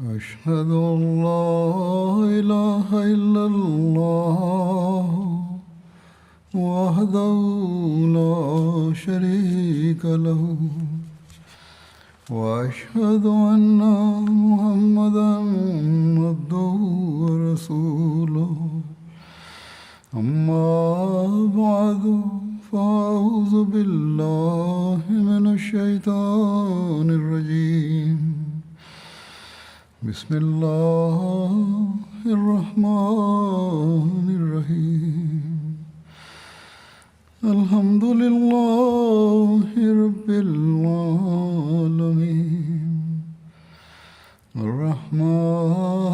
أشهد أن لا إله إلا الله وحده لا شريك له وأشهد أن محمدا عبده ورسوله أما بعد فأعوذ بالله من الشيطان الرجيم بسم الله الرحمن الرحيم الحمد لله رب العالمين الرحمن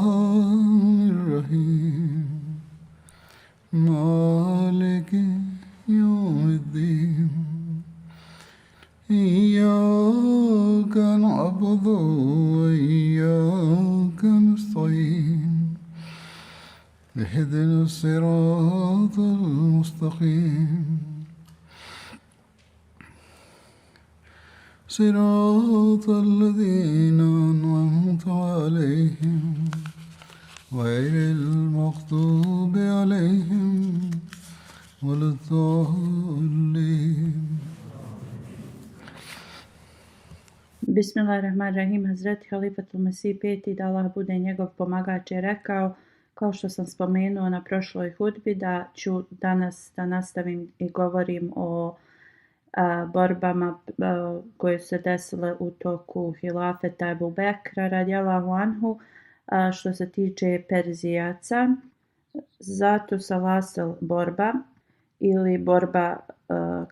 الرحيم مالك يوم الدين إياك نعبد وإياك نستعين اهدنا الصراط المستقيم صراط الذين أنعمت عليهم غير المغضوب عليهم ولا الضالين. Bismillahirrahmanirrahim. Hazreti Halifatul Mesih peti, da Allah bude njegov pomagač, je rekao, kao što sam spomenuo na prošloj hudbi, da ću danas da nastavim i govorim o borbama koje su se desile u toku hilafeta Ebu Bekra radijallahu anhu, što se tiče Perzijaca. Zatu Salasel borba ili borba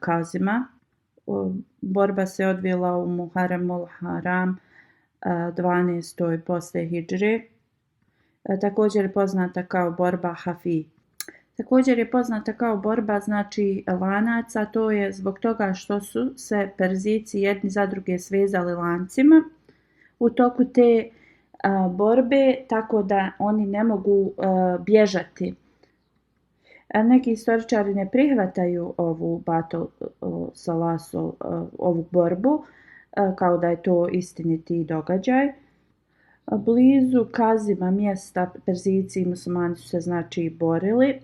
Kazima. Borba se odvila u Muharremul Haram 12. posle Hidžre. Također je poznata kao borba Hafi. Također je poznata kao borba znači lanaca, to je zbog toga što su se Perzijci jedni za druge svezali lancima u toku te borbe, tako da oni ne mogu bježati. Neki istoričari ne prihvataju ovu battle salasul, ovu borbu, kao da je to istiniti događaj. Blizu Kazima mjesta Perzijci i muslimani su se znači borili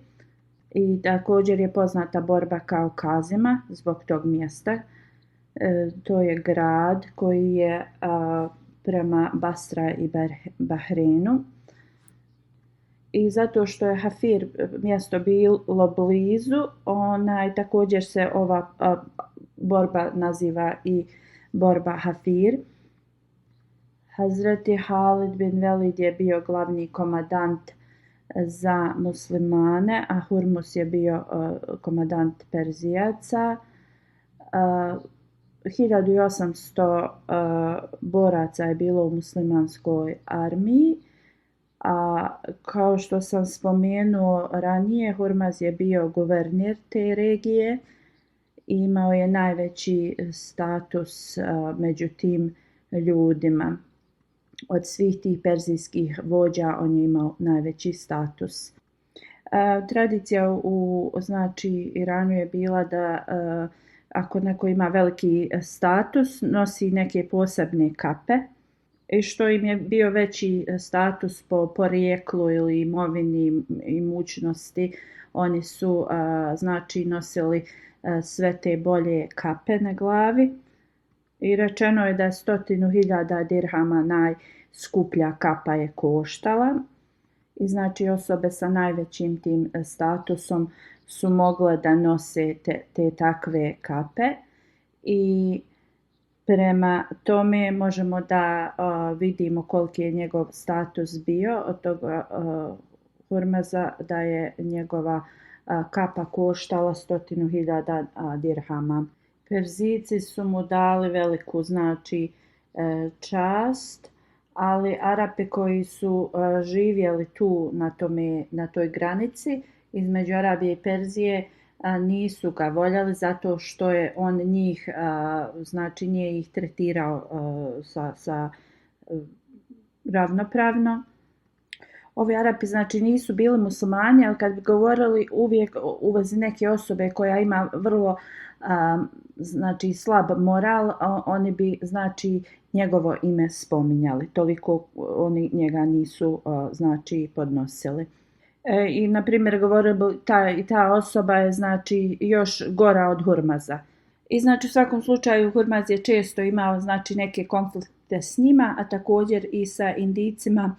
i također je poznata borba kao Kazima zbog tog mjesta. To je grad koji je prema Basra i Bahreinu. I zato što je Hafir mjesto bilo blizu, također se ova borba naziva i borba Hafir. Hazreti Halid bin Velid je bio glavni komadant za muslimane, a Hurmus je bio komadant Perzijaca. 1800 boraca je bilo u muslimanskoj armiji. A kao što sam spomenuo ranije, Hurmaz je bio guvernir te regije i imao je najveći status među tim ljudima. Od svih tih perzijskih vođa on je imao najveći status. Tradicija u Iranu je bila da ako neko ima veliki status, nosi neke posebne kape. I što im je bio veći status po porijeklu ili imovini i imućnosti, oni su nosili sve te bolje kape na glavi. I rečeno je da 100.000 dirhama najskuplja kapa je koštala. I znači osobe sa najvećim tim statusom su mogle da nose te takve kape. I prema tome možemo da vidimo koliki je njegov status bio od toga Hurmaza, da je njegova kapa koštala 100.000 dirhama. Perzijci su mu dali veliku čast, ali Arapi koji su živjeli tu na toj granici između Arabije i Perzije nisu ga voljeli zato što je on njih, nije ih tretirao sa ravnopravno. Ovi Arapi znači nisu bili muslimani, ali kad bi govorili uvijek u vezi neke osobe koja ima vrlo znači slab moral, oni bi znači njegovo ime spominjali. Toliko oni njega nisu znači podnosili. I na primjer govorili ta osoba je znači još gora od Hurmaza. I znači u svakom slučaju Hurmaz je često imao znači neke konflikte s njima, a također i sa Indijcima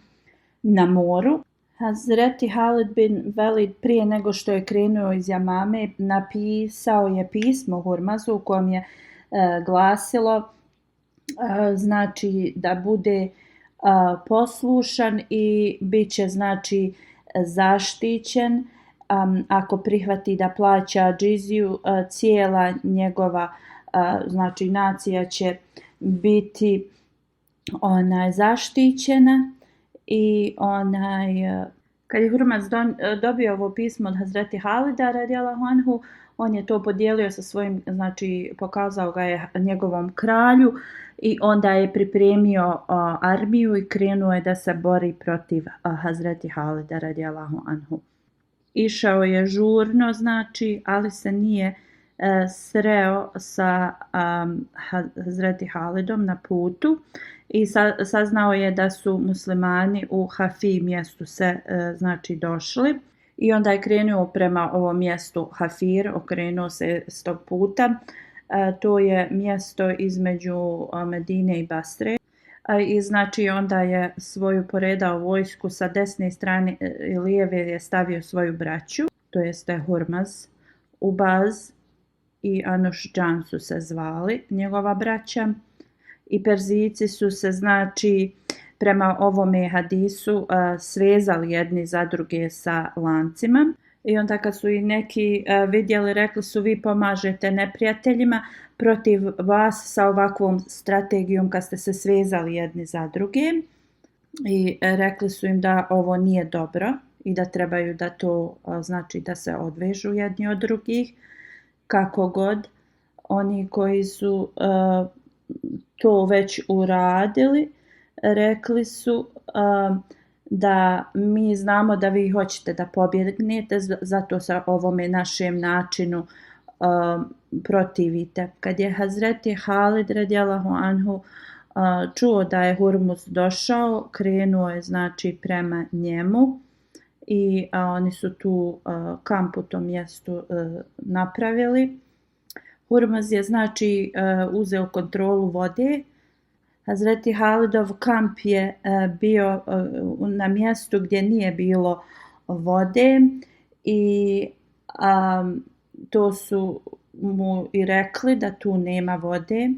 na moru. Hazreti Halid bin Velid prije nego što je krenuo iz Jamame napisao je pismo Hurmazu u kojem je glasilo znači da bude poslušan i bit će znači zaštićen ako prihvati da plaća džiziju, cijela njegova znači nacija će biti zaštićena. I kad je Hurmaz dobio ovo pismo od Hazreti Halida radijallahu anhu, on je to podijelio sa svojim, znači pokazao ga je njegovom kralju i onda je pripremio armiju i krenuo je da se bori protiv Hazreti Halida radijallahu anhu. Išao je žurno, znači, ali se nije sreo sa Hazreti Halidom na putu i saznao je da su muslimani u Hafi mjestu se znači došli i onda je krenuo prema ovom mjestu Hafir, okrenuo se s tog puta. To je mjesto između Medine i Basre. I znači onda je svoju poredao vojsku sa desne strane i lijeve je stavio svoju braću, to jeste Hurmaz, Ubaz i Anušđan su se zvali, njegova braća. I Perzijci su se znači prema ovome hadisu svezali jedni za druge sa lancima. I onda kad su i neki vidjeli, rekli su vi pomažete neprijateljima protiv vas sa ovakvom strategijom kad ste se svezali jedni za druge. I rekli su im da ovo nije dobro i da trebaju da to znači da se odvežu jedni od drugih. Kako god, oni koji su to već uradili, rekli su da mi znamo da vi hoćete da pobjegnete, zato sa ovome našem načinu protivite. Kad je Hazreti Halid radijallahu anhu čuo da je Hurmuz došao, krenuo je znači prema njemu i oni su tu kamp u tom mjestu napravili. Hurmuz je znači uzeo kontrolu vode. Hazreti Halidov kamp je bio na mjestu gdje nije bilo vode i to su mu i rekli da tu nema vode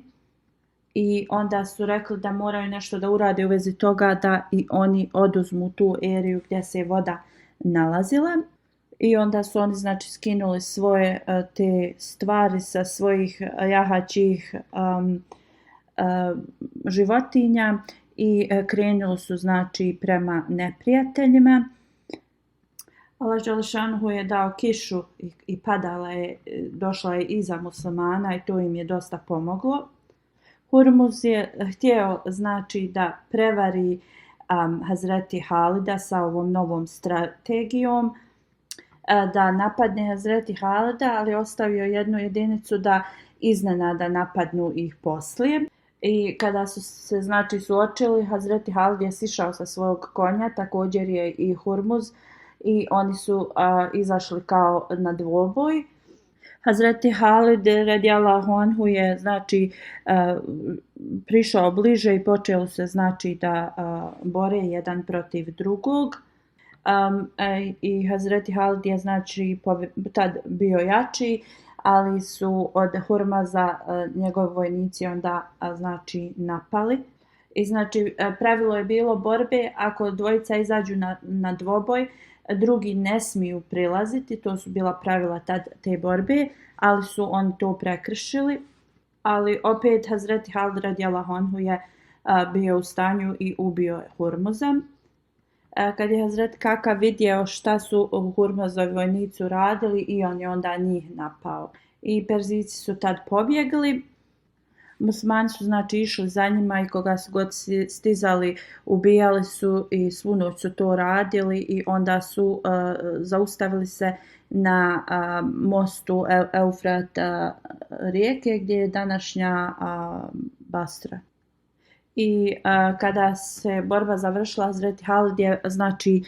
i onda su rekli da moraju nešto da urade u vezi toga da i oni oduzmu tu eriju gdje se voda nalazila. I onda su oni znači skinuli svoje te stvari sa svojih jahaćih životinja i krenuli su znači prema neprijateljima. Allah dželešanuhu je dao kišu i padala je, došla je iza muslimana i to im je dosta pomoglo. Hurmuz je htio znači da prevari Hazreti Halida sa ovom novom strategijom, da napadne Hazreti Halida, ali ostavio jednu jedinicu da iznenada napadnu ih poslije. I kada su se znači suočili, Hazreti Halid je sišao sa svog konja, također je i Hurmuz i oni su izašli kao na dvoboj. Hazreti Halid radijallahu anhu je znači prišao bliže i počeli se znači da bore jedan protiv drugog. I Hazreti Halid je znači tad bio jači, ali su od Hurmaza njegovi vojnici onda znači napali. I znači pravilo je bilo borbe, ako dvojica izađu na dvoboj, drugi ne smiju prilaziti, to su bila pravila te borbe, ali su oni to prekršili. Ali opet Hazreti Halid radijallahu anhu je bio u stanju i ubio Hurmuza. Kad je Hazreti Kaka vidio šta su Hurmuzovi vojnici radili i on je onda njih napao. I Perzijci su tad pobjegli. Muslimani su znači išli za njima i koga su god stizali, ubijali su i svu noć su to radili i onda su zaustavili se na mostu Eufrat rijeke gdje je današnja Basra. I kada se borba završila, Hazreti Halid je znači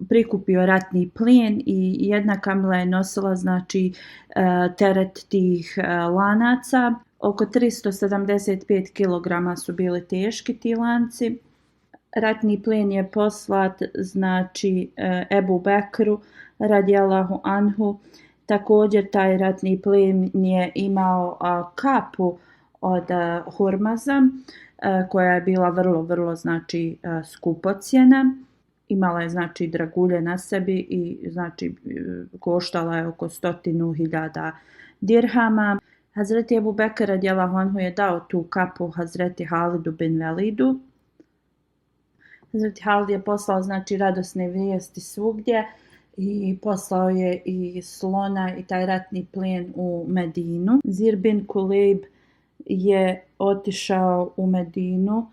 prikupio ratni plijen i jedna kamila je nosila znači teret tih lanaca. Oko 375 kg su bili teški ti lanci. Ratni plijen je poslat znači Ebu Bekru radijallahu anhu. Također taj ratni plijen je imao kapu od hurmaza koja je bila vrlo znači skupocjena. Imala je znači dragulje na sebi i znači koštala je oko 100.000 dirhama. Hazreti Ebu Bekr radijallahu anhu je dao tu kapu Hazreti Halidu bin Velidu. Hazreti Halid je poslao znači radosne vijesti svugdje i poslao je i slona i taj ratni plijen u Medinu. Zir bin Kulejb je otišao u Medinu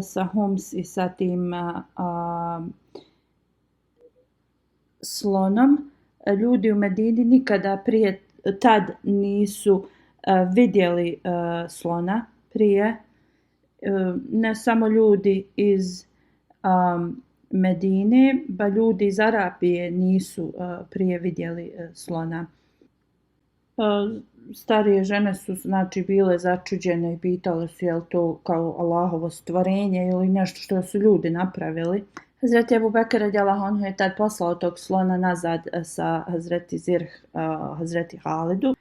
sa Hums i sa tim slonom. Ljudi u Medini nikada prije tad nisu vidjeli slona prije. Ne samo ljudi iz Medine, ba ljudi iz Arabije nisu prije vidjeli slona. Starije žene su znači bile začuđene i pitale su je li to kao Allahovo stvorenje ili nešto što su ljudi napravili. Hazreti Ebu Bekr radijallahu anhu je tad poslao tog slona nazad sa Hazreti Zirh, Hazreti Halidu.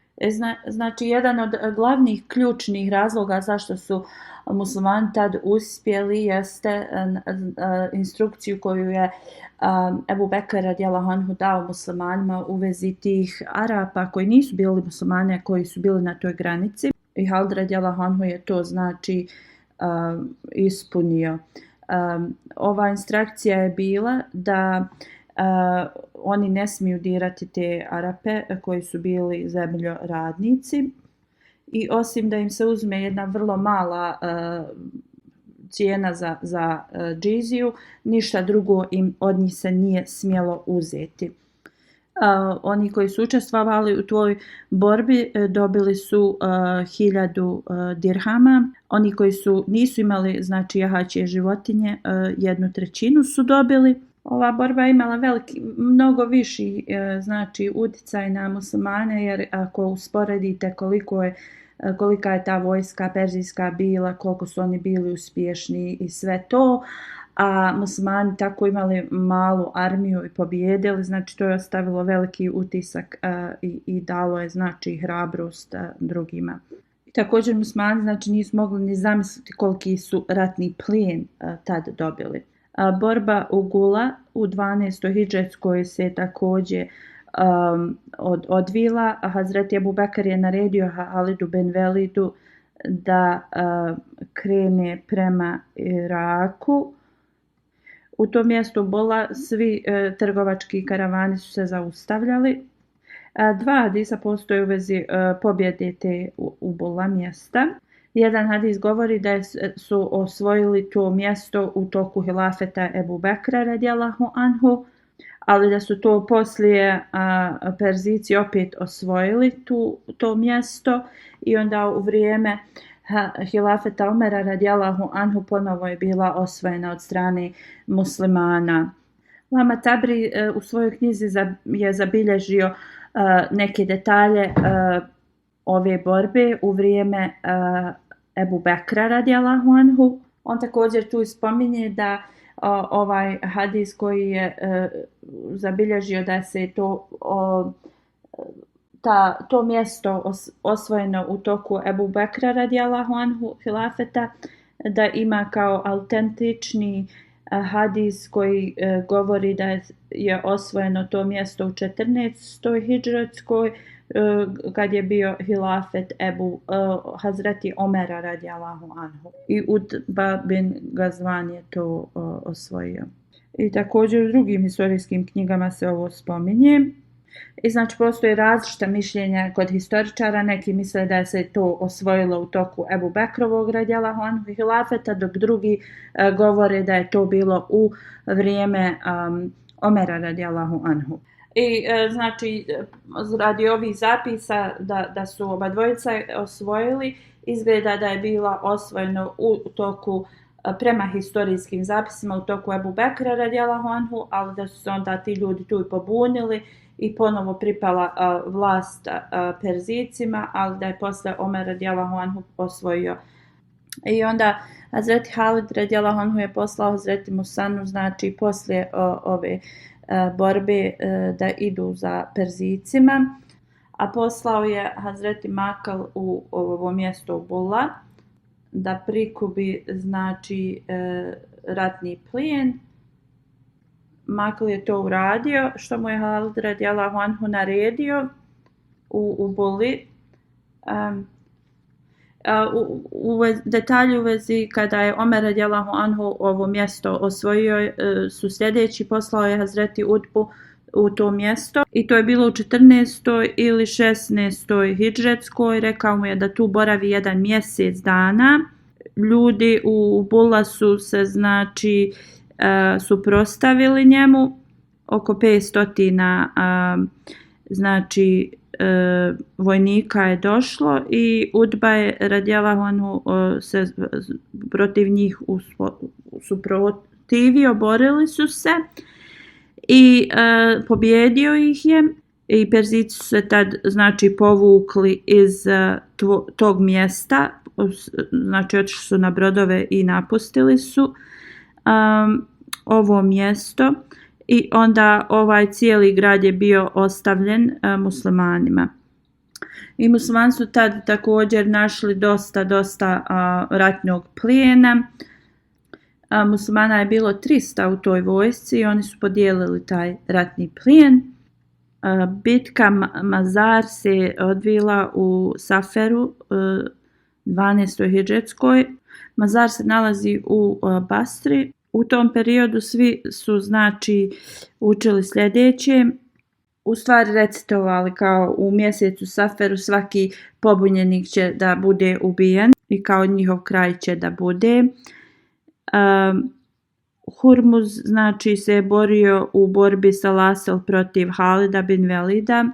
Znači, jedan od glavnih ključnih razloga zašto su muslimani tad uspjeli jeste instrukciju koju je Ebu Bekr radijallahu anhu dao muslimanima u vezi tih Arapa koji nisu bili muslimani, koji su bili na toj granici. I Halid radijallahu anhu je to znači ispunio. Ova instrukcija je bila da oni ne smiju dirati te Arape koji su bili zemljoradnici i osim da im se uzme jedna vrlo mala cijena za džiziju, ništa drugo im od njih se nije smjelo uzeti. Oni koji su učestvovali u toj borbi dobili su 1000 dirhama. Oni koji nisu imali znači jahačje životinje, 1/3 su dobili. Ova borba je imala mnogo viši znači utjecaj na muslimane, jer ako usporedite kolika je ta vojska perzijska bila, koliko su oni bili uspješni i sve to, a muslimani tako imali malu armiju i pobijedili, znači to je ostavilo veliki utisak i dalo je znači hrabrost drugima. I također muslimani znači nisu mogli ni zamisliti koliki su ratni plijen tad dobili. Borba u Gula u 12. hidžetskoj se također odvila. Hazreti Ebu Bekr je naredio Halidu bin Velidu da krene prema Iraku. U tom mjestu Bula svi trgovački karavani su se zaustavljali. Dva hadisa postoje u vezi pobjede te u Bula mjesta. Jedan hadis govori da su osvojili to mjesto u toku hilafeta Ebu Bekra radijallahu anhu, ali da su to poslije Perzici opet osvojili to mjesto i onda u vrijeme hilafeta Omera radijallahu anhu ponovo je bila osvojena od strane muslimana. Lama Tabri u svojoj knjizi je zabilježio neke detalje ove borbe u vrijeme Ebu Bekra radijallahu anhu. On također tu spominje da ovaj hadis koji je zabilježio da se to mjesto osvojeno u toku Ebu Bekra radijallahu anhu hilafeta, da ima kao autentični hadis koji govori da je osvojeno to mjesto u 14. hidžretskoj kad je bio hilafet Hazreti Omera radijallahu anhu. I Utba bin Gazvan je to osvojio. I također u drugim historijskim knjigama se ovo spominje. I znači postoje različita mišljenja kod historičara, neki misle da se to osvojilo u toku Ebu Bekrovog radijallahu anhu hilafeta, dok drugi govore da je to bilo u vrijeme Omera radijallahu anhu. I znači radi ovih zapisa da su oba dvojica osvojili, izgleda da je bila osvojeno u toku prema historijskim zapisima u toku Ebu Bekra radijallahu anhu, ali da su se onda ti ljudi tu i pobunili i ponovo pripala vlast Perzicima, ali da je posle Omer radijallahu anhu osvojio. I onda Hazreti Halid radijallahu anhu je poslao Hazreti Musanu, znači poslije ove borbe da idu za Perzicima, a poslao je Hazreti Makal u ovo mjesto Bulla da prikupi znači ratni plijen. Makal je to uradio, što mu je Halid radijallahu anhu naredio u Bulli. Detalji u vezi kada je Omer radijallahu anhu ovo mjesto osvojio su sljedeći. Poslao je Hazreti Utbu u to mjesto i to je bilo u 14. ili 16. hidžretskoj. Rekao mu je da tu boravi 1 mjesec dana. Ljudi u Bulla su se znači suprotstavili njemu, oko 500 znači vojnika je došlo i Utba je radijallahu anhu se protiv njih suprotivio, borili su se i pobjedio ih je i Perzici su se tad znači povukli iz tog mjesta, znači otišli su na brodove i napustili su ovo mjesto. I onda ovaj cijeli grad je bio ostavljen muslimanima. I muslimani su tad također našli dosta ratnog plijena. Muslimana je bilo 300 u toj vojsci i oni su podijelili taj ratni plijen. Bitka Mazar se odvila u Saferu 12. hidžretskoj. Mazar se nalazi u Basri. U tom periodu svi su znači učili sljedeće, u stvari recitovali kao u mjesecu Saferu svaki pobunjenik će da bude ubijen i kao njihov kraj će da bude. Hurmuz znači se je borio u borbi sa Lasel protiv Halida bin Velida.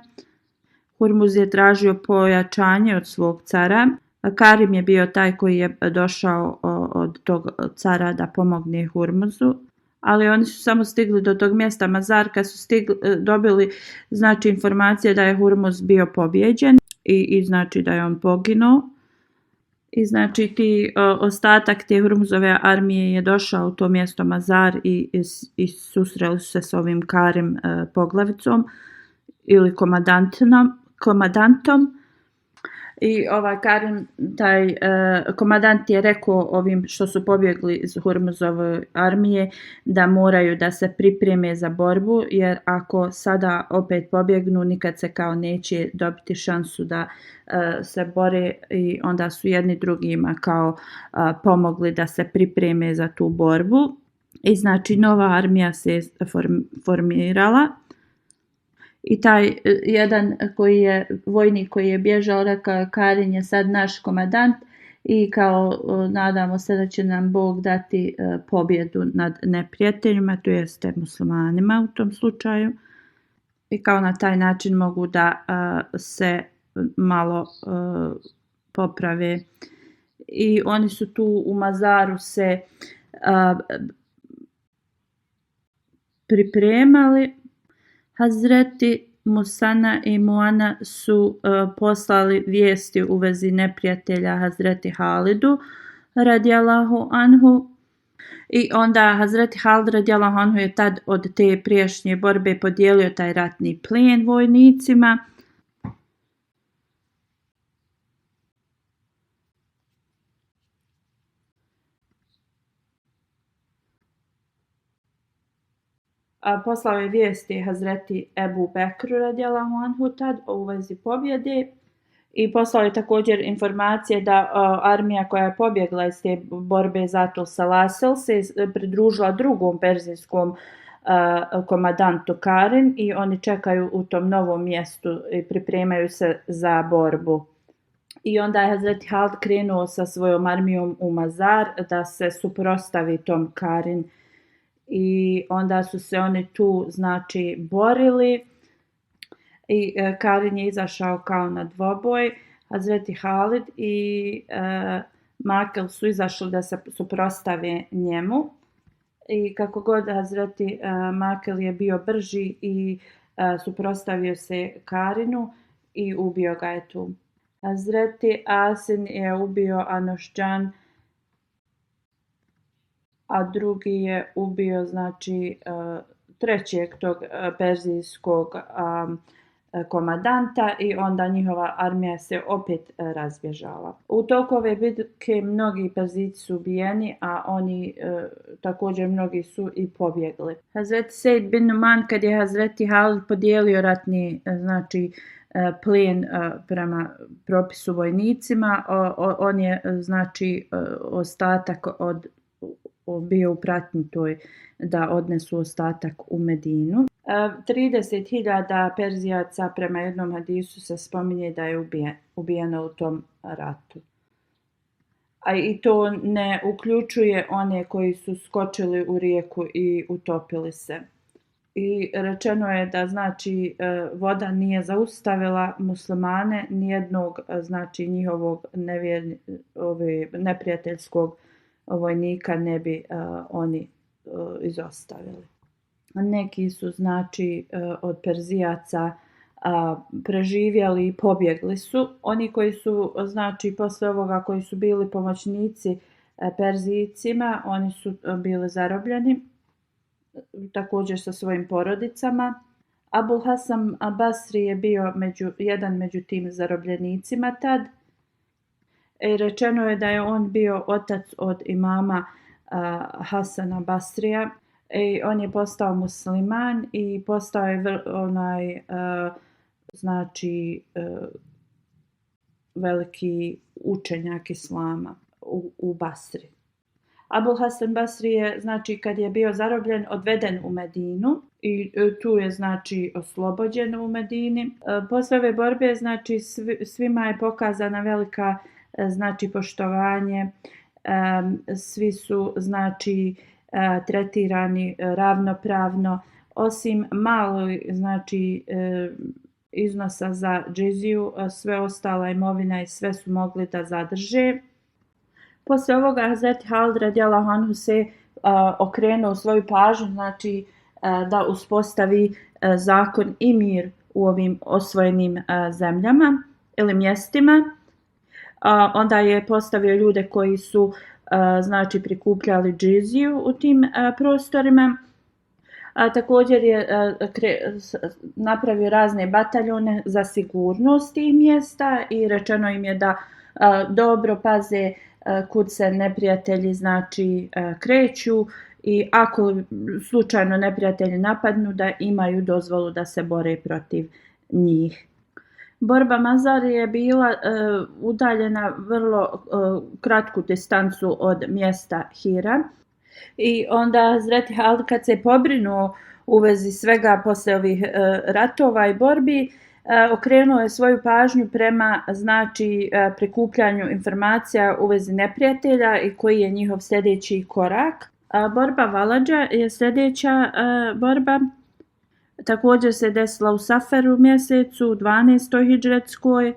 Hurmuz je tražio pojačanje od svog cara. Karim je bio taj koji je došao od tog cara da pomogne Hurmuzu, ali oni su samo stigli do tog mjesta Mazar kad su dobili znači informacije da je Hurmuz bio pobjeđen i znači da je on poginuo. I znači ostatak te Hurmuzove armije je došao u to mjesto Mazar i susreli su se s ovim Karim poglavicom ili komandantom. I Karim, taj komandant je rekao ovim što su pobjegli iz Hurmuzove armije da moraju da se pripreme za borbu, jer ako sada opet pobjegnu nikad se kao neće dobiti šansu da se bore, i onda su jedni drugima kao pomogli da se pripreme za tu borbu. I znači nova armija se formirala. I taj jedan vojnik koji je bježao rekao Karin je sad naš komandant i kao nadamo se da će nam Bog dati pobjedu nad neprijateljima, to jeste muslimanima u tom slučaju. I kao na taj način mogu da se malo poprave. I oni su tu u Mazaru se pripremali. Hazreti Musana i Muana su poslali vijesti u vezi neprijatelja Hazreti Halidu radijallahu anhu. I onda Hazreti Halid radijallahu anhu je tad od te prijašnje borbe podijelio taj ratni plijen vojnicima. Poslao je vijesti Hazreti Ebu Bekru radijallahu anhu tad u vezi pobjede i poslao je također informacije da armija koja je pobjegla iz te borbe Zatul Salasel se pridružila drugom perzijskom komandantu Karin i oni čekaju u tom novom mjestu i pripremaju se za borbu. I onda je Hazreti Halid krenuo sa svojom armijom u Mazar da se suprotstavi tom Karin. I onda su se oni tu znači borili i Karin je izašao kao na dvoboj. Hazreti Halid i Makel su izašli da se suprotstave njemu. I kako god Hazreti Makel je bio brži i suprotstavio se Karinu i ubio ga je tu. Hazreti Asin je ubio Anušđan, a drugi je ubio znači trećeg tog perzijskog komandanta i onda njihova armija se opet razbježala. U toku ove bitke mnogi Perzijci su ubijeni, a oni također mnogi su i pobjegli. Hazreti Sejd bin Numan, kad je Hazreti Halid podijelio ratni znači plijen prema propisu vojnicima, on je znači ostatak bio u pratnji toj da odnesu ostatak u Medinu. 30.000 Perzijaca prema jednom hadisu se spominje da je ubijeno u tom ratu. A i to ne uključuje one koji su skočili u rijeku i utopili se. I rečeno je da znači voda nije zaustavila muslimane, nijednog znači njihovog neprijateljskog vojnika ne bi oni izostavili. Neki su znači od Perzijaca preživjeli i pobjegli su. Oni koji su znači posle ovoga koji su bili pomoćnici Perzijcima, oni su bili zarobljeni također sa svojim porodicama. Abul Hasan Basri je bio jedan među tim zarobljenicima tad. I rečeno je da je on bio otac od imama Hasana Basrija. I on je postao musliman i postao je veliki učenjak islama u Basri. Abul Hasan Basri je znači kad je bio zarobljen odveden u Medinu i tu je znači oslobođen u Medini. Posle ove borbe znači svima je pokazana velika znači poštovanje. Svi su znači tretirani ravnopravno, osim malo znači iznosa za džiziju, sve ostala imovina i sve su mogli da zadrže. Poslije ovoga Hazreti Halid radijallahu anhu se okrenuo svoju pažnju znači da uspostavi zakon i mir u ovim osvojenim zemljama ili mjestima. Onda je postavio ljude koji su znači prikupljali džiziju u tim prostorima. Također je napravio razne bataljone za sigurnost tih mjesta i rečeno im je da dobro paze kud se neprijatelji znači kreću i ako slučajno neprijatelji napadnu da imaju dozvolu da se bore protiv njih. Borba Mazar je bila udaljena vrlo kratku distancu od mjesta Hira i onda Hazreti Halid kad se pobrinuo u vezi svega poslije ovih ratova i borbi, okrenuo je svoju pažnju prema znači prikupljanju informacija u vezi neprijatelja i koji je njihov sljedeći korak. Borba Valadža je sljedeća borba. Također se desila u Saferu mjesecu, 12. hidžretskoj.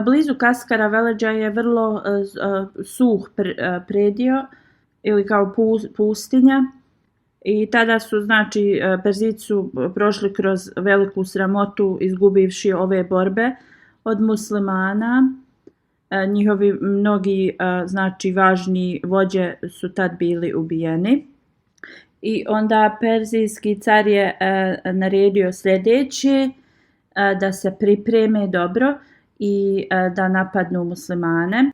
Blizu Kaskara Veleđa je vrlo suh predio ili kao pustinja. I tada su znači Perzijci su prošli kroz veliku sramotu izgubivši ove borbe od muslimana. Njihovi mnogi znači važni vođe su tad bili ubijeni. I onda perzijski car je naredio sljedeće, da se pripreme dobro i da napadnu muslimane.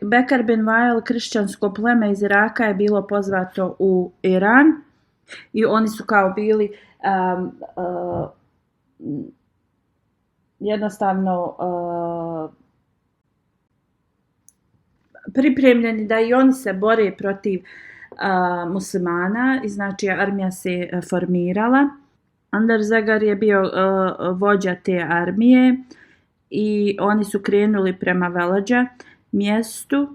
Bekar bin Vail, kršćansko pleme iz Iraka, je bilo pozvato u Iran i oni su kao bili jednostavno pripremljeni da i oni se bore protiv muslimana i znači armija se formirala. Andarzagar je bio vođa te armije i oni su krenuli prema Veladža mjestu.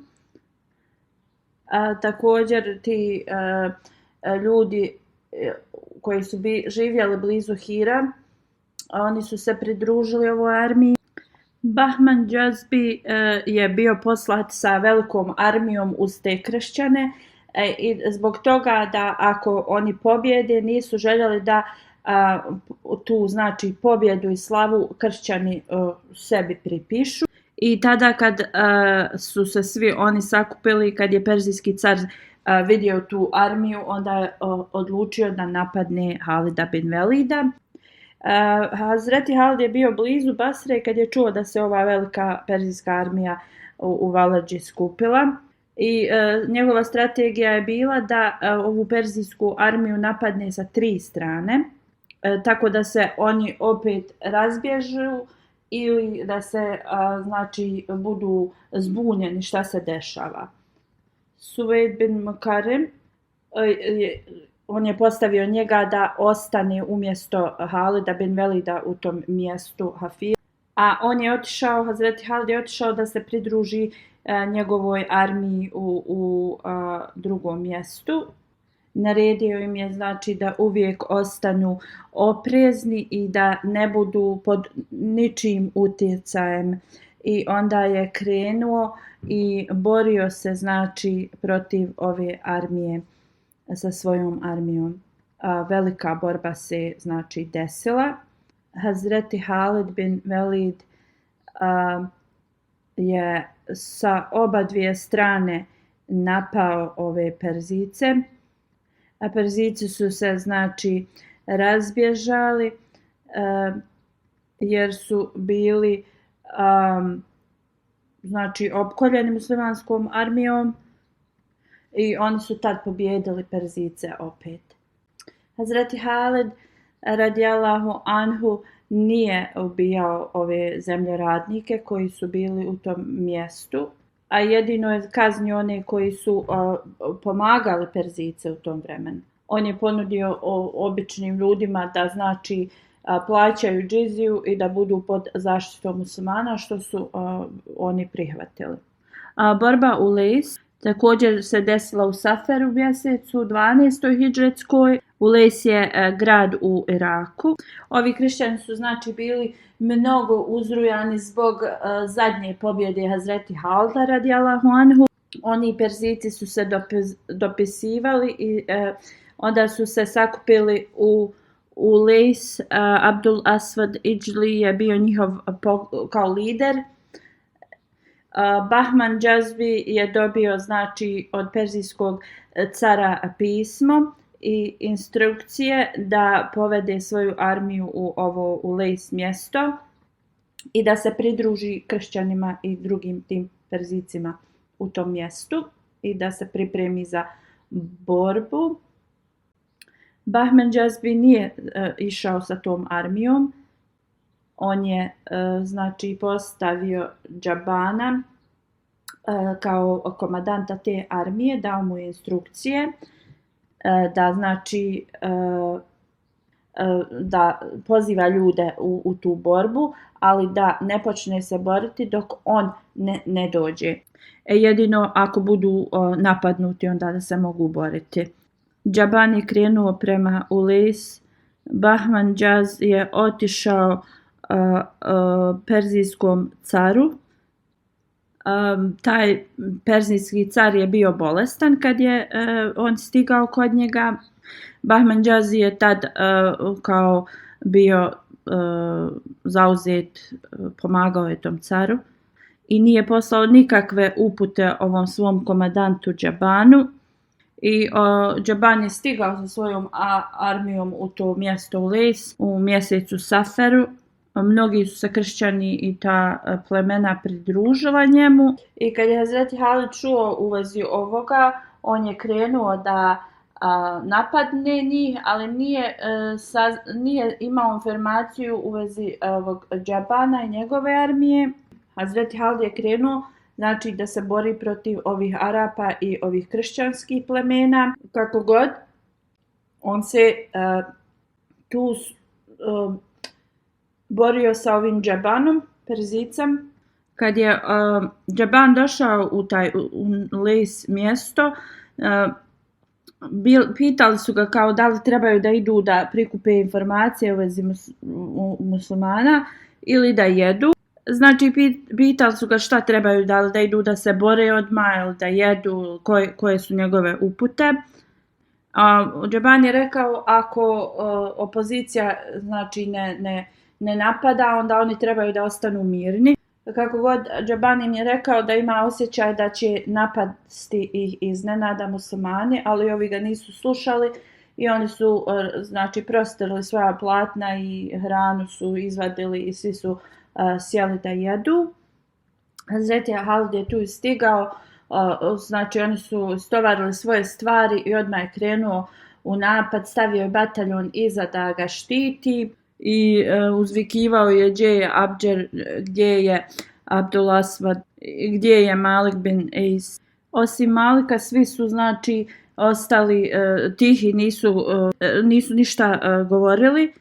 Također ti ljudi koji su živjeli blizu Hira, oni su se pridružili ovoj armiji. Bahman Džazbi je bio poslat sa velikom armijom uz te kršćane i zbog toga da ako oni pobjede nisu željeli da tu znači pobjedu i slavu kršćani sebi pripišu. I tada kad su se svi oni sakupili, kad je perzijski car vidio tu armiju, onda je odlučio da napadne Halida bin Velida. Hazreti Halid je bio blizu Basre kad je čuo da se ova velika perzijska armija u Veladži skupila. I njegova strategija je bila da ovu perzijsku armiju napadne sa 3 strane, tako da se oni opet razbježu ili da se znači budu zbunjeni šta se dešava. Suvejd bin Mukarim, on je postavio njega da ostane umjesto Halida bin Velida u tom mjestu Hafir. A on je otišao, Hazreti Halid je otišao da se pridruži njegovoj armiji u drugom mjestu. Naredio im je znači da uvijek ostanu oprezni i da ne budu pod ničijim utjecajem. I onda je krenuo i borio se znači protiv ove armije sa svojom armijom. Velika borba se znači desila. Hazreti Halid bin Velid je sa oba dvije strane napao ove Perzice. A Perzici su se znači razbježali jer su bili znači opkoljeni muslimanskom armijom i oni su tad pobijedili Perzice opet. Hazreti Halid radijallahu anhu nije ubijao ove zemljoradnike koji su bili u tom mjestu, a jedino je kaznio one koji su pomagali Perzice u tom vremenu. On je ponudio običnim ljudima da znači plaćaju džiziju i da budu pod zaštitom muslimana, što su oni prihvatili. Borba u Lejs također se desila u Saferu mjesecu 12. hidžretskoj. Ulejs je grad u Iraku. Ovi kršćani su znači bili mnogo uzrujani zbog zadnje pobjede Hazreti Halida radijallahu anhu. Oni Perzici su se dopisivali i onda su se sakupili u Lejs. Abdul Aswad Ijli je bio njihov kao lider. Bahman Džazbi je dobio znači od perzijskog cara pismo i instrukcije da povede svoju armiju u ovo Ulejs mjesto i da se pridruži kršćanima i drugim tim Perzicima u tom mjestu i da se pripremi za borbu. Bahman Džazbi nije išao sa tom armijom. On je znači postavio Džabana kao komandanta te armije, dao mu instrukcije da znači da poziva ljude u tu borbu, ali da ne počne se boriti dok on ne dođe. Jedino ako budu napadnuti onda da se mogu boriti. Džaban je krenuo prema Ulejs. Bahman Džaz je otišao perzijskom caru. Taj perzijski car je bio bolestan kad je on stigao kod njega. Bahman Džaz je tad kao bio zauzet, pomagao je tom caru i nije poslao nikakve upute ovom svom komandantu Džabanu. I Džaban je stigao sa svojom armijom u to mjesto Ulejs u mjesecu Saferu. Mnogi su se kršćani i ta plemena pridružila njemu. I kad je Hazreti Halid čuo u vezi ovoga, on je krenuo da napadne njih, ali nije imao informaciju u vezi ovog Džabana i njegove armije. Hazreti Halid je krenuo znači da se bori protiv ovih Arapa i ovih kršćanskih plemena. Kako god, on se tu borio sa ovim Džabanom, Perzicom. Kad je Džaban došao u Lejs mjesto, pitali su ga kao da li trebaju da idu da prikupe informacije u vezi muslimana ili da jedu. Znači pitali su ga šta trebaju, da li da idu da se bore odmah ili da jedu, koje su njegove upute. Džaban je rekao ako opozicija znači ne napada, onda oni trebaju da ostanu mirni. Kako god, Džaban im je rekao da ima osjećaj da će napasti ih iznenada muslimani, ali ovi ga nisu slušali i oni su znači prostrli svoja platna i hranu su izvadili i svi su sjeli da jedu. Hazreti Halid je tu stigao, znači oni su stovarili svoje stvari i odmah je krenuo u napad, stavio je bataljon iza da ga štiti i uzvikivao je gdje je Abdžer, gdje je Abdulasvad, gdje je Malik bin Ejs. Osim Malika svi su znači ostali tihi, nisu ništa govorili.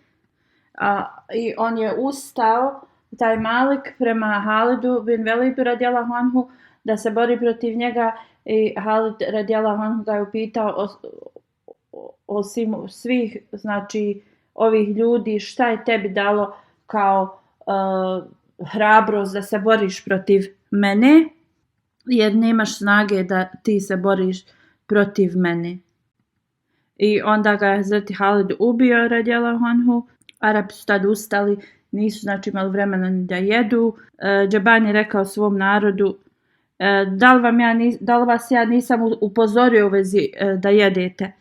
I on je ustao, taj Malik, prema Halidu bin Velidu radijallahu anhu da se bori protiv njega i Halid radijallahu anhu ga je upitao osim svih znači ovih ljudi šta je tebi dalo kao hrabrost da se boriš protiv mene, jer nemaš snage da ti se boriš protiv mene. I onda ga je Hazreti Halid ubio radijallahu anhu. Arapi su tad ustali, nisu znači imali vremena ni da jedu. Džaban je rekao svom narodu da li vas ja nisam upozorio u vezi da jedete.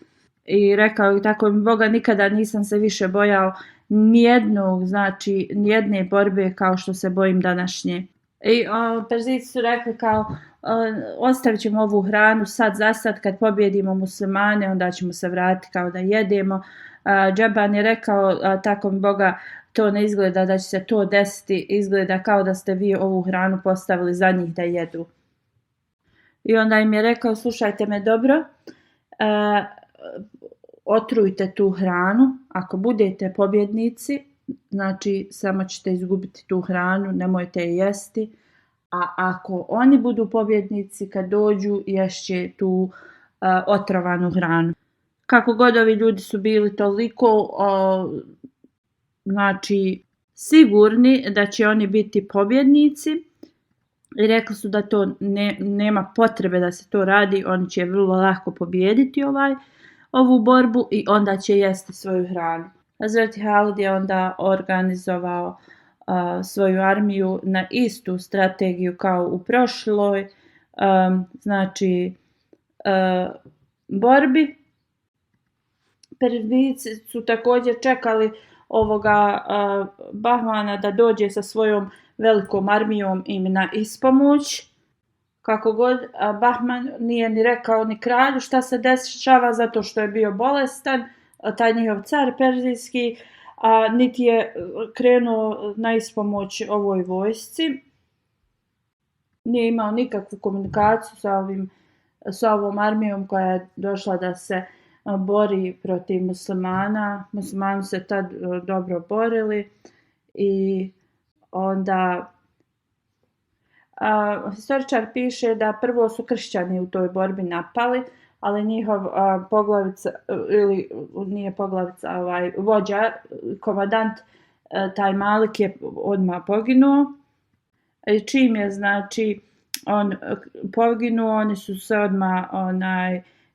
I rekao je tako mi Boga nikada nisam se više bojao nijedne borbe kao što se bojim današnje. I Perzijci su rekli kao ostavit ćemo ovu hranu sad za sad, kad pobjedimo muslimane onda ćemo se vratiti kao da jedemo. Džaban je rekao tako mi Boga to ne izgleda da će se to desiti, izgleda kao da ste vi ovu hranu postavili za njih da jedu. I onda im je rekao slušajte me dobro, otrujte tu hranu, ako budete pobjednici, znači samo ćete izgubiti tu hranu, nemojte je jesti, a ako oni budu pobjednici, kad dođu, ješće tu otrovanu hranu. Kako god ovi ljudi su bili toliko znači sigurni da će oni biti pobjednici i rekli su da to nema potrebe da se to radi, oni će vrlo lako pobijediti ovu borbu i onda će jesti svoju hranu. Hazreti Halid je onda organizovao svoju armiju na istu strategiju kao u prošloj borbi. Perzijci su također čekali ovoga Bahmana da dođe sa svojom velikom armijom im na ispomoć. Kako god, Bahman nije ni rekao ni kralju šta se dešava zato što je bio bolestan, taj njihov car perzijski, niti je krenuo na ispomoć ovoj vojsci. Nije imao nikakvu komunikaciju sa ovom armijom koja je došla da se bori protiv muslimana. Muslimani se tad dobro borili i onda historičar piše da prvo su kršćani u toj borbi napali, ali njihov poglavica, ili nije poglavica, vođa, komandant, taj Malik je odmah poginuo. I čim je znači on poginuo, oni su se odmah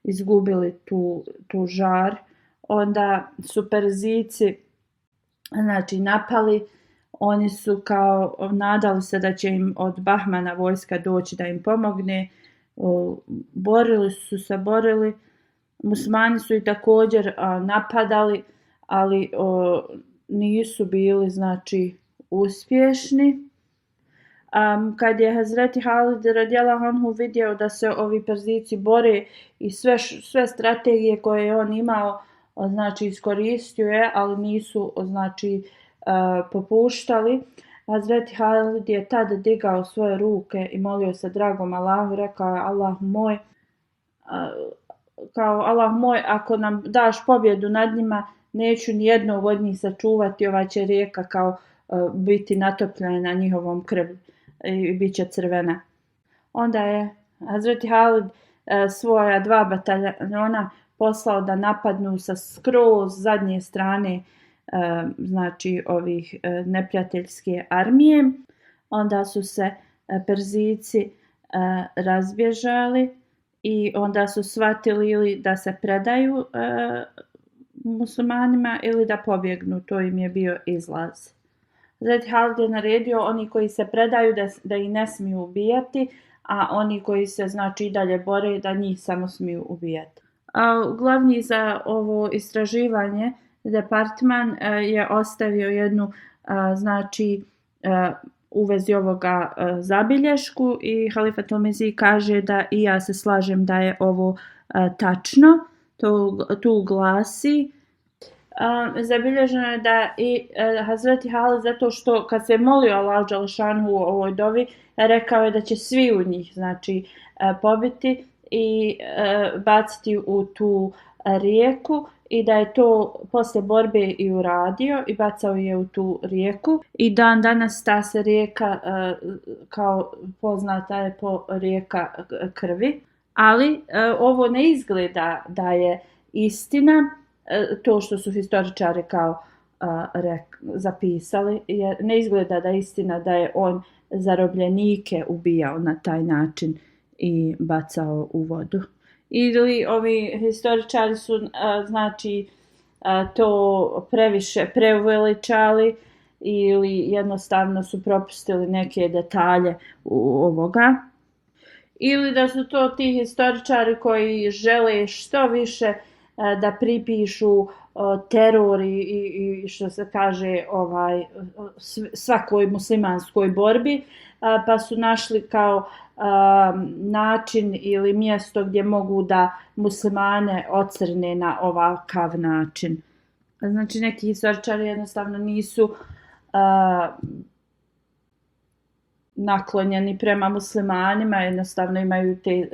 izgubili tu žar. Onda su Perzijci znači napali. Oni su kao nadali se da će im od Bahmana vojska doći da im pomogne. Borili su se. Muslimani su i također napadali, ali nisu bili znači uspješni. Kad je Hazreti Halid radijallahu anhu vidio da se ovi Perzijci bore i sve strategije koje je on imao znači iskoristio je, ali nisu znači popuštali. Hazreti Halid je tada digao svoje ruke i molio se dragom Allahu, rekao je Allah moj, ako nam daš pobjedu nad njima, neću ni jednog od njih sačuvati, ova će rijeka biti natopljena njihovom krvi i bit će crvena. Onda je Hazreti Halid svoja 2 bataljona poslao da napadnu sa skroz zadnje strane znači ovih neprijateljske armije. Onda su se Perzijci razbježali i onda su shvatili ili da se predaju muslimanima ili da pobjegnu. To im je bio izlaz. Hazreti Halid je naredio oni koji se predaju da ih ne smiju ubijati, a oni koji se znači i dalje bore da njih samo smiju ubijati. Glavni za ovo istraživanje departman je ostavio jednu znači u vezi ovoga zabilješku i Halifa Tirmizi kaže da i ja se slažem da je ovo tačno. Tu glasi zabilježeno je da i Hazreti Halid, zato što kad se molio Allah dželešanu u ovoj dovi, rekao je da će svi u njih znači pobiti i baciti u tu rijeku i da je to poslije borbe i uradio i bacao je u tu rijeku i dan danas ta se rijeka kao poznata je po rijeka krvi, ali ovo ne izgleda da je istina to što su historičari kao zapisali, jer ne izgleda da je istina da je on zarobljenike ubijao na taj način i bacao u vodu. Ili ovi historičari su znači to previše preuveličali ili jednostavno su propustili neke detalje u ovoga. Ili da su to ti historičari koji žele što više da pripišu teror i što se kaže svakoj muslimanskoj borbi, pa su našli kao način ili mjesto gdje mogu da muslimane ocrne na ovakav način. Znači neki historičari jednostavno nisu naklonjeni prema muslimanima, jednostavno imaju te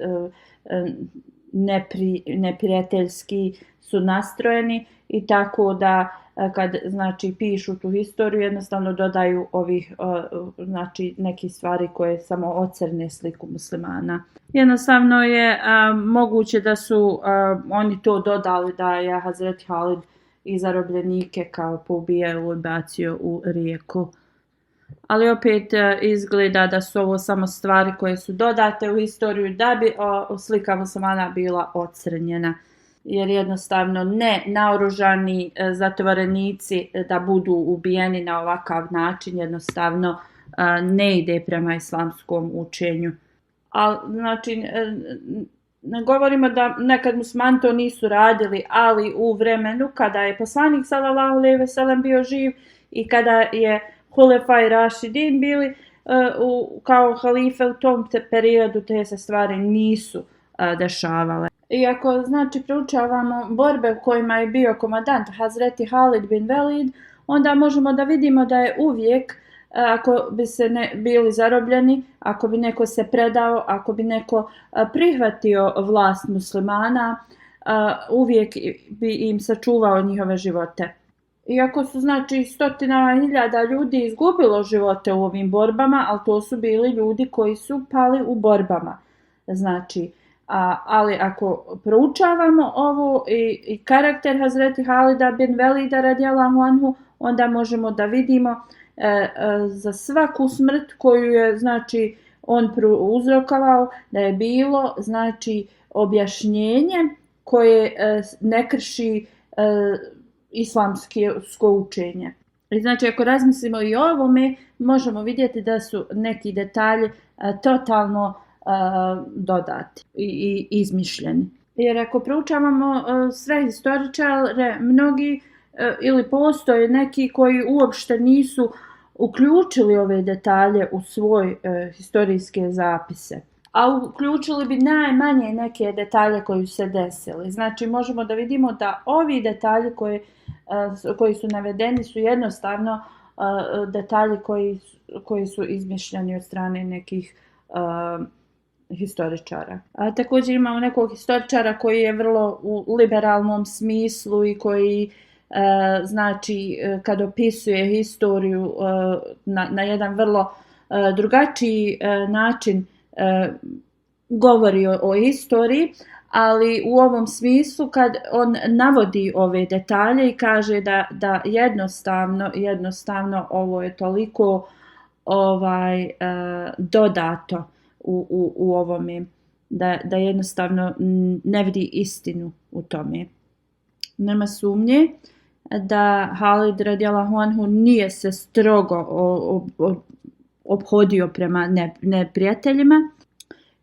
neprijateljski su nastrojeni i tako da kad znači pišu tu historiju jednostavno dodaju ovih znači neki stvari koje samo ocrne sliku muslimana. Jednostavno je moguće da su oni to dodali da je Hazreti Halid i zarobljenike kao poubijao i bacio u rijeku. Ali opet izgleda da su ovo samo stvari koje su dodate u historiju da bi slika muslimana bila ocrnjena. Jer jednostavno ne naoružani zatvorenici da budu ubijeni na ovakav način jednostavno ne ide prema islamskom učenju. Ali znači ne govorimo da nekad muslimani to nisu radili, ali u vremenu kada je poslanik sallallahu alejhi ve sellem bio živ i kada je Hulefaj Rašidin bili kao halife u tom periodu, te se stvari nisu dešavale. I ako znači proučavamo borbe u kojima je bio komandant Hazreti Halid bin Velid, onda možemo da vidimo da je uvijek, ako bi se bili zarobljeni, ako bi neko se predao, ako bi neko prihvatio vlast muslimana, uvijek bi im sačuvao njihove živote. Iako su znači stotina hiljada ljudi izgubilo živote u ovim borbama, ali to su bili ljudi koji su pali u borbama. Znači, ali ako proučavamo ovo i karakter Hazreti Halida bin Velida radijallahu anhu, onda možemo da vidimo za svaku smrt koju je znači on uzrokovao da je bilo znači objašnjenje koje ne krši islamsko učenje. I znači ako razmislimo i o ovome, možemo vidjeti da su neki detalji totalno dodati i izmišljeni. Jer ako proučavamo sve historičare, mnogi ili postoje neki koji uopšte nisu uključili ove detalje u svoj historijske zapise. A uključili bi najmanje neke detalje koji su se desili. Znači možemo da vidimo da ovi detalji koji su navedeni su jednostavno detalji koji su izmišljeni od strane nekih historičara. Također imamo nekog historičara koji je vrlo u liberalnom smislu i koji znači kad opisuje historiju na jedan vrlo drugačiji način govori o istoriji, ali u ovom smislu kad on navodi ove detalje i kaže da jednostavno ovo je toliko dodato u ovome, da jednostavno ne vidi istinu u tome. Nema sumnje da Halid radijallahu anhu nije se strogo ophodio prema neprijateljima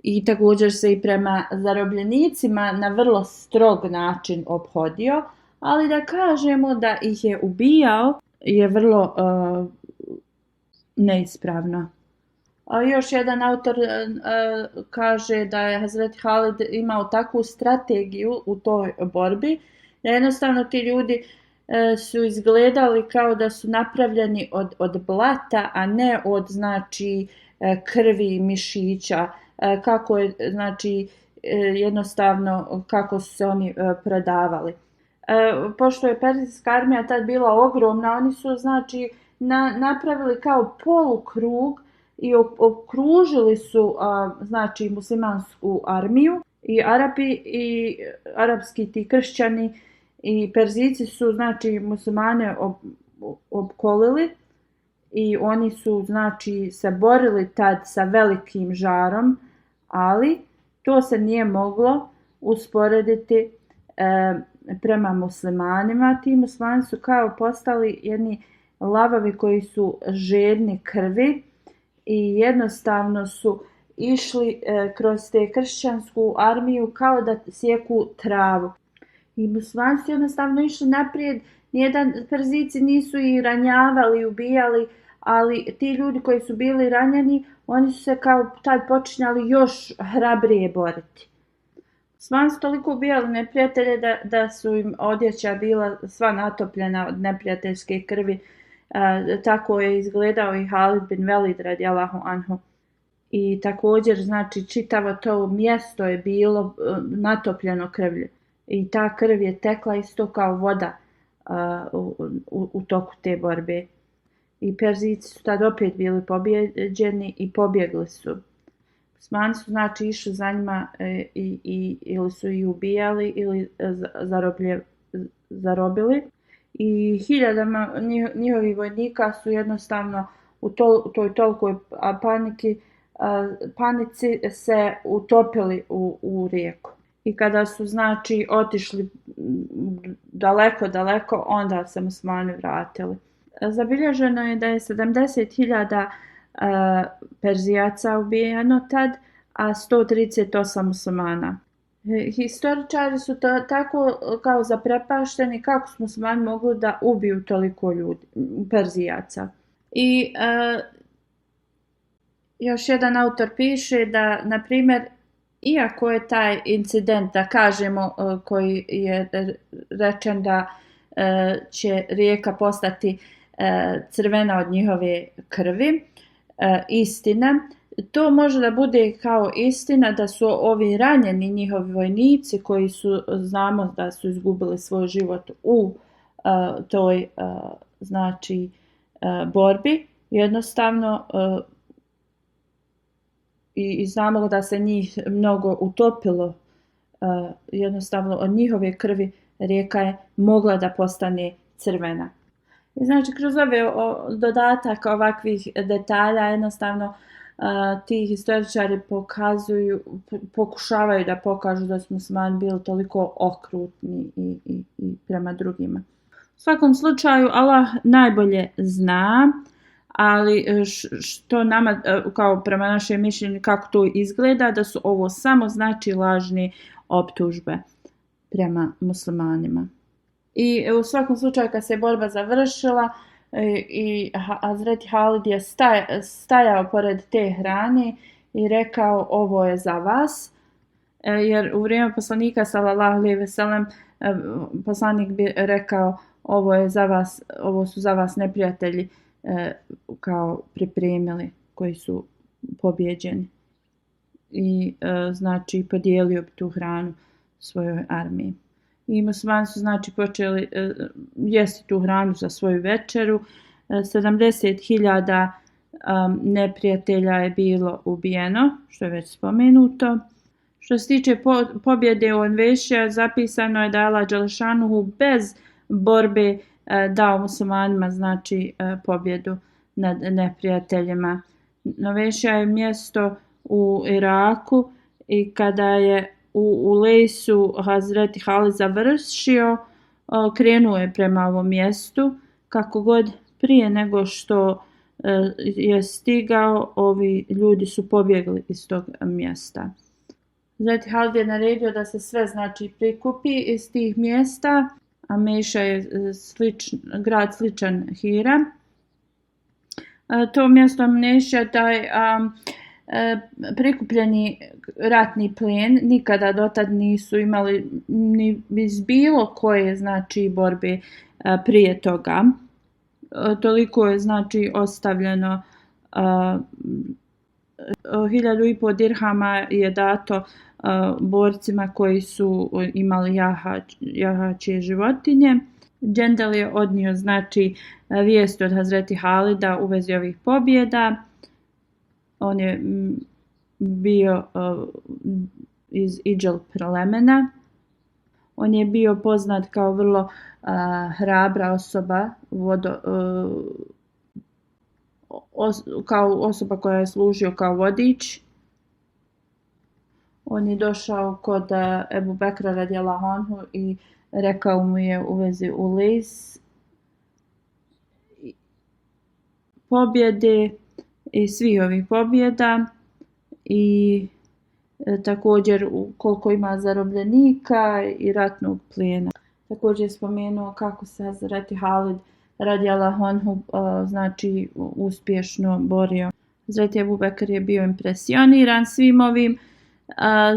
i također se i prema zarobljenicima na vrlo strog način ophodio, ali da kažemo da ih je ubijao je vrlo neispravno. A još jedan autor kaže da je Hazreti Halid imao takvu strategiju u toj borbi, da jednostavno ti ljudi su izgledali kao da su napravljeni od blata, a ne od znači krvi i mišića, kako je znači jednostavno kako su se oni prodavali. Pošto je perzijska armija tad bila ogromna, oni su znači napravili kao polukrug i okružili su znači muslimansku armiju i Arapi i arapski ti kršćani i Perzijci su znači muslimane opkolili i oni su znači se borili tad sa velikim žarom, ali to se nije moglo usporediti prema muslimanima. Ti muslimani su kao postali jedni lavovi koji su žedni krvi i jednostavno su išli kroz te kršćansku armiju kao da sjeku travu. I muslimani su jednostavno išli naprijed, nijedan Perzijci nisu i ranjavali, ubijali, ali ti ljudi koji su bili ranjeni, oni su se kao tad počinjali još hrabrije boriti. Muslimani su toliko ubijali neprijatelje da su im odjeća bila sva natopljena od neprijateljske krvi. Tako je izgledao i Halid bin Velid radijallahu anhu. I također znači čitavo to mjesto je bilo natopljeno krvlju. I ta krv je tekla isto kao voda u toku te borbe. I Perzijci su tad opet bili pobjeđeni i pobjegli su. Muslimani su znači išli za njima ili su ih ubijali ili zarobili. I hiljadama njihovih vojnika su jednostavno u toj tolikoj panici se utopili u rijeku. I kada su znači otišli daleko, onda se muslimani vratili. Zabilježeno je da je 70.000 Perzijaca ubijeno tad, a 138 muslimana. Historičari su tako kao zaprepašteni kako su muslimani mogli da ubiju toliko ljudi, Perzijaca. I još jedan autor piše da, na primjer, iako je taj incident, da kažemo, koji je rečen da će rijeka postati crvena od njihove krvi, istina, to može da bude kao istina da su ovi ranjeni njihovi vojnici koji su, znamo da su izgubili svoj život u toj znači borbi, jednostavno i znamo da se njih mnogo utopilo, jednostavno od njihove krvi rijeka je mogla da postane crvena. I znači kroz ove dodataka ovakvih detalja jednostavno ti historičari pokušavaju da pokažu da su muslimani bili toliko okrutni i prema drugima. U svakom slučaju Allah najbolje zna, ali što nama kao prema našem mišljenju kako to izgleda, da su ovo samo znači lažne optužbe prema muslimanima. I u svakom slučaju kad se borba završila i Hazreti Halid je stajao pored te hrane i rekao ovo je za vas, jer u vrijeme poslanika sallallahu alejhi ve sellem poslanik bi rekao ovo je za vas, ovo su za vas neprijatelji kao pripremili, koji su pobjeđeni. I znači podijelio bi tu hranu svojoj armiji. I muslimani su znači počeli jesti tu hranu za svoju večeru. 70.000 neprijatelja je bilo ubijeno, što je već spomenuto. Što se tiče pobjede u Envešija, zapisano je da je Allah Đelešanuhu bez borbe dao muslimanima znači pobjedu nad neprijateljima. Envešija je mjesto u Iraku i kada je u Lejsu Hazreti Halid završio, krenuo je prema ovom mjestu. Kako god prije nego što je stigao, ovi ljudi su pobjegli iz tog mjesta. Hazreti Halid je naredio da se sve znači prikupi iz tih mjesta, a Meša je grad sličan Hira. To mjesto Meša, taj prikupljeni ratni plijen, nikada dotad nisu imali ni iz bilo koje znači borbe prije toga. Toliko je znači ostavljeno, 1.500 dirhama je dato borcima koji su imali jahačije životinje. Džendel je odnio znači vijest od Hazreti Halida u vezi ovih pobjeda. On je bio iz Idžel plemena. On je bio poznat kao vrlo hrabra osoba, kao osoba koja je služio kao vodič. On je došao kod Ebu Bekra radijallahu anhu i rekao mu je u vezi Ulejs pobjede i svih ovih pobjeda i također koliko ima zarobljenika i ratnog plijena. Također je spomenuo kako se Hazreti Halid radijallahu anhu znači uspješno borio. Hazreti Ebu Bekr je bio impresioniran svim ovim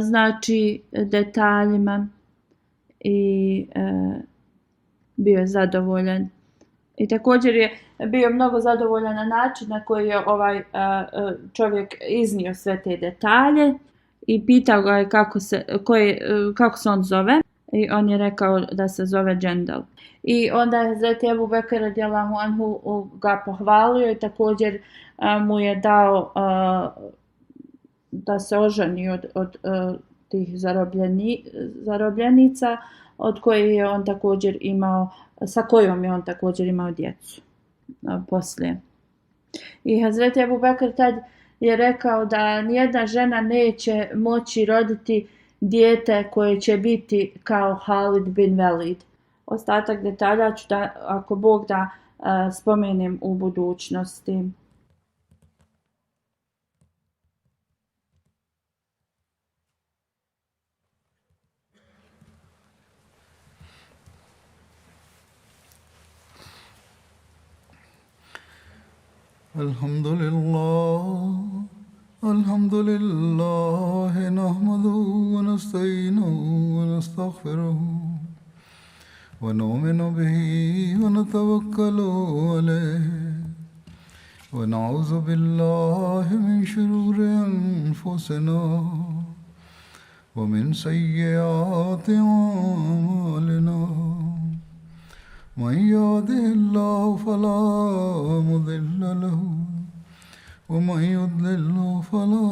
znači detaljima i bio je zadovoljan. I također je bio mnogo zadovoljan na način na koji je ovaj čovjek iznio sve te detalje i pitao ga je kako se on zove. I on je rekao da se zove Džendel. I onda je Hazreti Ebu Bekr radijallahu anhu ga pohvalio i također mu je dao da se oženi od tih zarobljenica od koje je on također imao, sa kojom je on također imao djecu poslije. I Hazreti Ebu Bekr tad je rekao da nijedna žena neće moći roditi dijete koje će biti kao Halid bin Velid. Ostatak detalja ću da, ako Bog da, spomenem u budućnosti. الحمد لله نحمده ونستعينه ونستغفره ونؤمن به ونتوكل عليه ونعوذ بالله من شرور أنفسنا ومن سيئات أعمالنا من يهده الله فلا مضل له ومن يضلل فلا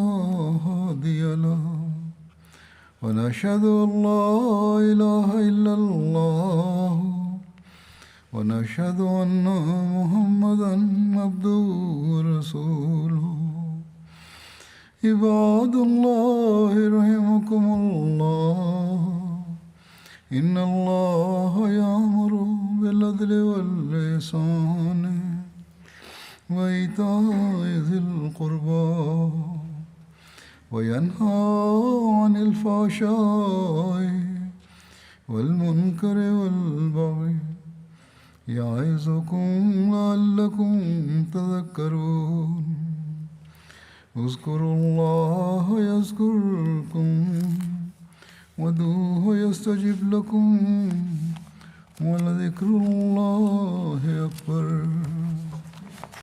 هادي له ونشهد أن لا إله إلا الله ونشهد أن محمدا عبده ورسوله عباد الله رحمكم الله إن الله يأمر بالعدل والإحسان وإيتاء ذي القربى وينهى عن الفحشاء والمنكر والبغي يعظكم لعلكم تذكرون اذكروا الله يذكركم وادعوه يستجب لكم ولذكر الله أكبر.